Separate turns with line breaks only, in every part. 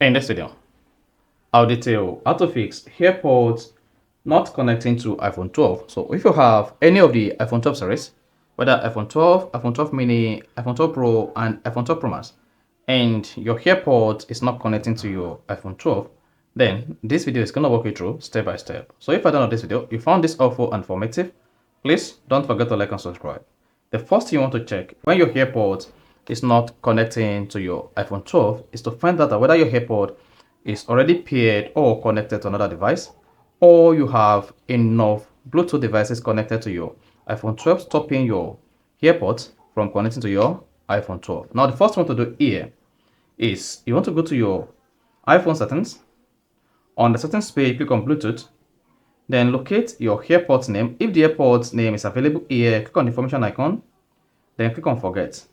In this video, I'll detail how to fix AirPods not connecting to iPhone 12. So if you have any of the iPhone 12 series, whether iPhone 12, iPhone 12 mini, iPhone 12 Pro, and iPhone 12 Pro Max, and your AirPods is not connecting to your iPhone 12, then this video is going to walk you through step by step. So if I don't know this video, you found this helpful and informative, please don't forget to like and subscribe. The first thing you want to check when your AirPods is not connecting to your iPhone 12 is to find out whether your AirPod is already paired or connected to another device, or you have enough Bluetooth devices connected to your iPhone 12, stopping your AirPods from connecting to your iPhone 12. Now, the first one to do here is you want to go to your iPhone settings. On the settings page, click on Bluetooth. Then locate your AirPods name. If the AirPods name is available here, click on the information icon. Then click on Forget.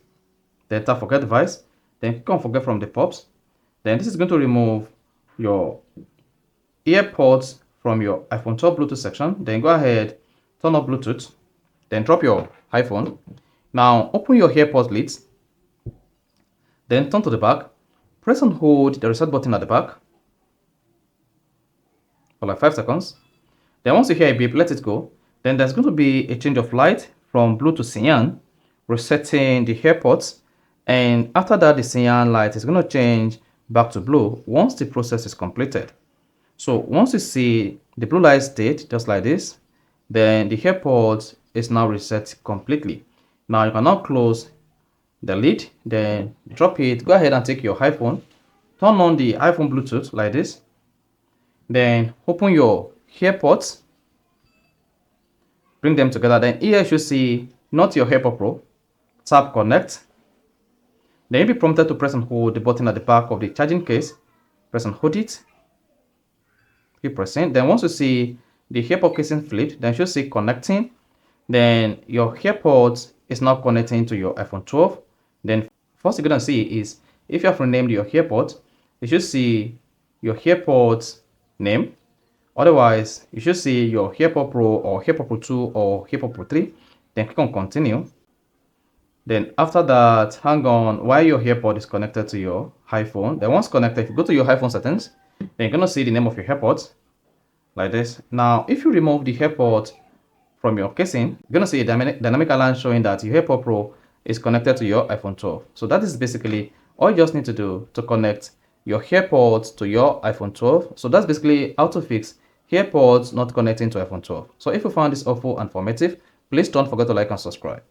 Then tap Forget Device. Then click on Forget from the pops. Then this is going to remove your AirPods from your iPhone 12 Bluetooth section. Then go ahead, turn off Bluetooth. Then drop your iPhone. Now open your AirPods lids. Then turn to the back. Press and hold the reset button at the back for like 5 seconds. Then once you hear a beep, let it go. Then there's going to be a change of light from blue to cyan, resetting the AirPods. And after that, the cyan light is going to change back to blue once the process is completed. So once you see the blue light state just like this, then the AirPods is now reset completely. Now you can now close the lid, then drop it. Go ahead and take your iPhone, turn on the iPhone Bluetooth like this, then open your AirPods, bring them together. Then here you should see not your AirPod Pro. Tap connect. Then you'll be prompted to press and hold the button at the back of the charging case. Press and hold it. Keep pressing. Then once you see the AirPod casing flipped, then you should see connecting. Then your AirPods is now connecting to your iPhone 12. Then first you're gonna see is if you have renamed your AirPods, you should see your AirPods name. Otherwise, you should see your AirPod Pro or AirPod Pro 2 or AirPod Pro 3. Then click on continue. Then after that, hang on while your AirPod is connected to your iPhone. Then once connected, if you go to your iPhone settings, then you're gonna see the name of your AirPods like this. Now, if you remove the AirPods from your casing, you're gonna see a dynamic alarm showing that your AirPod Pro is connected to your iPhone 12. So that is basically all you just need to do to connect your AirPods to your iPhone 12. So that's basically how to fix AirPods not connecting to iPhone 12. So if you found this helpful and informative, please don't forget to like and subscribe.